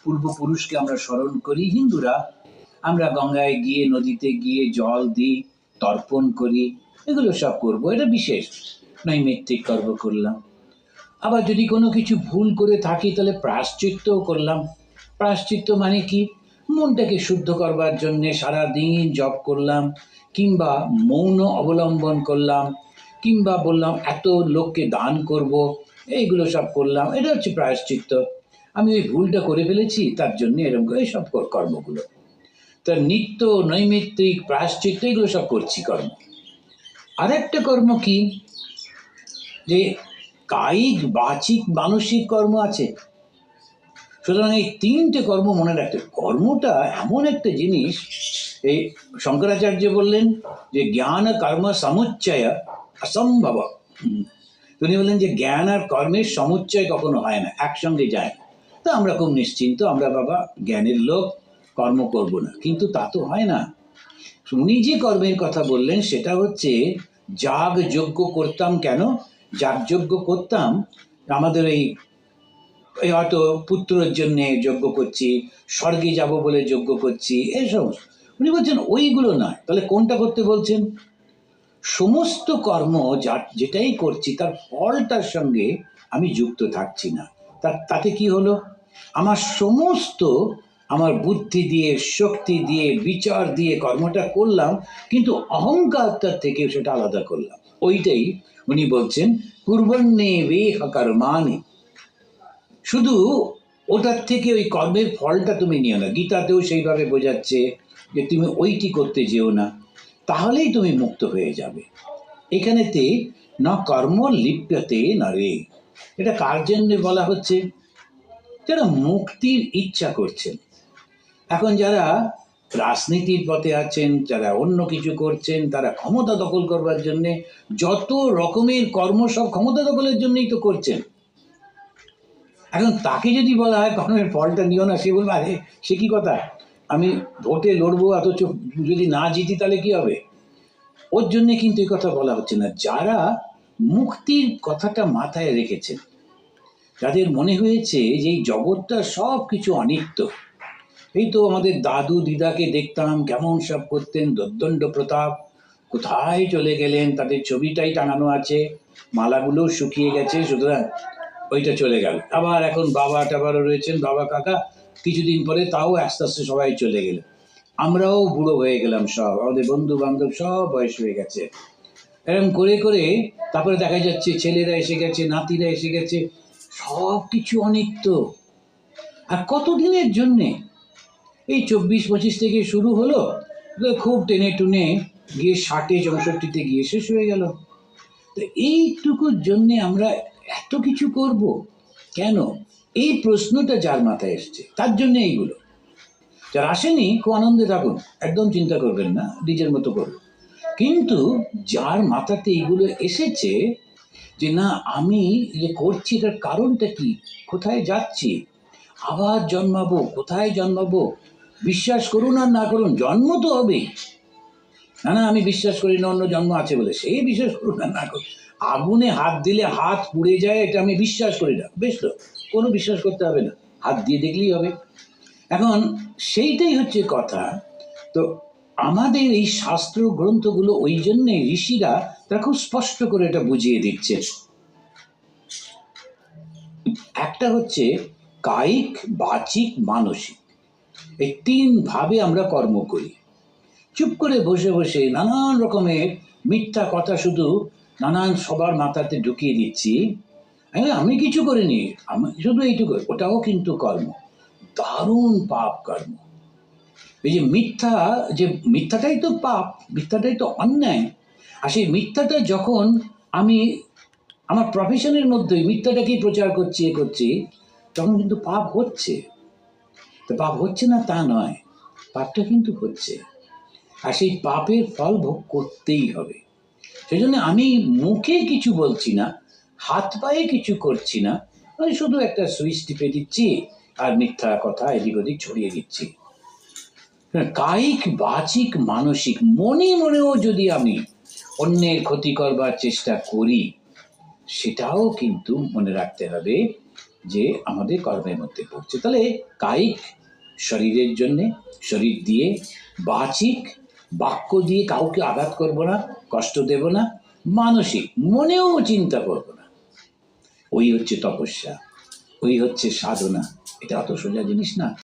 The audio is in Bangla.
পূর্বপুরুষকে আমরা স্মরণ করি। হিন্দুরা আমরা গঙ্গায় গিয়ে, নদীতে গিয়ে জল দিই, তর্পণ করি, এগুলো সব করব, এটা বিশেষ নৈমিত্তিক কর্ম করলাম। আবার যদি কোনো কিছু ভুল করে থাকি তাহলে প্রায়শ্চিত্তও করলাম। প্রায়শ্চিত্ত মানে কি? মনটাকে শুদ্ধ করবার জন্যে সারাদিন জপ করলাম, কিংবা মৌন অবলম্বন করলাম, কিংবা বললাম এত লোককে দান করব, এইগুলো সব করলাম, এটা হচ্ছে প্রায়শ্চিত্ত। আমি ওই ভুলটা করে ফেলেছি, তার জন্য এরকম করে সব কর্মগুলো। তা নিত্য নৈমিত্তিক প্রায়শ্চিত্ত এগুলো সব করছি কর্ম। আরেকটা কর্ম কি, যে কায়িক, বাচিক, মানসিক কর্ম আছে। সুতরাং এই তিনটে কর্ম মনে রাখতে। কর্মটা এমন একটা জিনিস, এই শঙ্করাচার্য বললেন যে জ্ঞান কর্ম সমুচ্চয় অসম্ভব। তিনি বললেন যে জ্ঞান আর কর্মের সমুচ্চয় কখনো হয় না, একসঙ্গে যায় না। তো আমরা খুব নিশ্চিন্ত, আমরা বাবা জ্ঞানের লোক, কর্ম করব না, কিন্তু তা তো হয় না। উনি যে কর্মের কথা বললেন সেটা হচ্ছে যাগ যজ্ঞ করতাম। কেন যাগ যজ্ঞ করতাম? আমাদের এই হয়তো পুত্রের জন্যে যজ্ঞ করছি, স্বর্গে যাব বলে যজ্ঞ করছি, এসব। উনি বলছেন ওইগুলো নয়। তাহলে কোনটা করতে বলছেন? সমস্ত কর্ম যেটাই করছি তার ফলটার সঙ্গে আমি যুক্ত থাকছি না। তাতে কি হলো? আমার সমস্ত, আমার বুদ্ধি দিয়ে, শক্তি দিয়ে, বিচার দিয়ে কর্মটা করলাম, কিন্তু অহংকারটার থেকে সেটা আলাদা করলাম। ওইটাই উনি বলছেন কুর্বন্নে বেহ কর্মাণি। শুধু ওটার থেকে ওই কর্মের ফলটা তুমি নিও না। গীতাতেও সেইভাবে বোঝাচ্ছে যে তুমি ওইটি করতে যেও না, তাহলেই তুমি মুক্ত হয়ে যাবে। এখানেতে না কর্ম লিপ্যতে না রে, এটা কার জন্য বলা হচ্ছে? যারা মুক্তির ইচ্ছা করছেন। এখন যারা রাজনীতির পথে আছেন, যারা অন্য কিছু করছেন, তারা ক্ষমতা দখল করবার জন্য যত রকমের কর্ম সব ক্ষমতা দখলের জন্যই তো করছেন। এখন তাকে যদি বলা হয় কর্মের ফলটা নিও না, সে বলবে আরে সে কি কথা, আমি ভোটে লড়বো, অথচ যদি না জিতি তাহলে কি হবে? ওর জন্যে কিন্তু এই কথা বলা হচ্ছে না। যারা মুক্তির কথাটা মাথায় রেখেছেন, যাদের মনে হয়েছে যে এই জগৎটা সব কিছু অনিত্য। এই তো আমাদের দাদু দিদাকে দেখতাম কেমন সব করতেন, দোর্দণ্ড প্রতাপ কোথায় চলে গেলেন, তাদের ছবিটাই টাঙানো আছে, মালাগুলো শুকিয়ে গেছে, সুতরাং ওইটা চলে গেল। আবার এখন বাবা টাবারও রয়েছেন, বাবা কাকা, কিছুদিন পরে তাও আস্তে আস্তে সবাই চলে গেল। আমরাও বুড়ো হয়ে গেলাম, সব আমাদের বন্ধু বান্ধব সব বয়স হয়ে গেছে। এরকম করে করে তারপরে দেখা যাচ্ছে ছেলেরা এসে গেছে, নাতিরা এসে গেছে, সব কিছু অনিত্য। আর কতদিনের জন্যে? এই 24-25 থেকে শুরু হলো, খুব টেনে টুনে গিয়ে 60-64 গিয়ে শেষ হয়ে গেল। তো এইটুকুর জন্যে আমরা এত কিছু করব কেন? এই প্রশ্নটা যার মাথায় এসছে তার জন্য এইগুলো। যারা আসেনি খুব আনন্দে থাকুন, একদম চিন্তা করবেন না, নিজের মতো করুন। কিন্তু যার মাথাতে এইগুলো এসেছে যে না আমি যে করছি এটার কারণটা কি, কোথায় যাচ্ছি, আবার জন্মাবো, কোথায় জন্মাবো, বিশ্বাস করুন আর না করুন জন্ম তো হবেই। না না আমি বিশ্বাস করি না অন্য জন্ম আছে বলে, সে বিশ্বাস করুন আর না করুন। আগুনে হাত দিলে হাত পুড়ে যায়, এটা আমি বিশ্বাস করি না, বেশ তো, কোনো বিশ্বাস করতে হবে না, হাত দিয়ে দেখলেই হবে। এখন সেইটাই হচ্ছে কথা। তো আমাদের এই শাস্ত্র গ্রন্থগুলো ওই জন্যে ঋষিরা তারা খুব স্পষ্ট করে এটা বুঝিয়ে দিচ্ছে। একটা হচ্ছে কায়িক, বাচিক, মানসিক, এই 3 ভাবে আমরা কর্ম করি। চুপ করে বসে বসে নানান রকমের মিথ্যা কথা শুধু নানান সবার মাথাতে ঢুকিয়ে দিচ্ছি, আমি কিছু করিনি, আমি শুধু এইটুকু, ওটাও কিন্তু কর্ম, দারুণ পাপ কর্ম। এই যে মিথ্যা, যে মিথ্যাটাই তো পাপ, মিথ্যাটাই তো অন্যায়। আর সেই মিথ্যাটা যখন আমি আমার প্রফেশনের মধ্যেই মিথ্যাটাকেই প্রচার করছি, এ করছি, তখন কিন্তু পাপ হচ্ছে। তো পাপ হচ্ছে না তা নয়, পাপটা কিন্তু হচ্ছে, আর সেই পাপের ফল ভোগ করতেই হবে। সেই জন্য আমি মুখে কিছু বলছি না, হাত পায়ে কিছু করছি না, ওই শুধু একটা সুইচ টিপে দিচ্ছি আর মিথ্যা কথা এদিক ওদিক ছড়িয়ে দিচ্ছি। কায়িক, বাচিক, মানসিক, মনে মনেও যদি আমি অন্যের ক্ষতি করবার চেষ্টা করি, সেটাও কিন্তু মনে রাখতে হবে যে আমাদের কর্মের মধ্যে পড়ছে। তাহলে কায়িক শরীরের জন্যে শরীর দিয়ে, বাচিক বাক্য দিয়ে কাউকে আঘাত করব না, কষ্ট দেব না, মানসিক মনেও চিন্তা করব না, ওই হচ্ছে তপস্যা, ওই হচ্ছে সাধনা। এটা অত সোজা জিনিস না।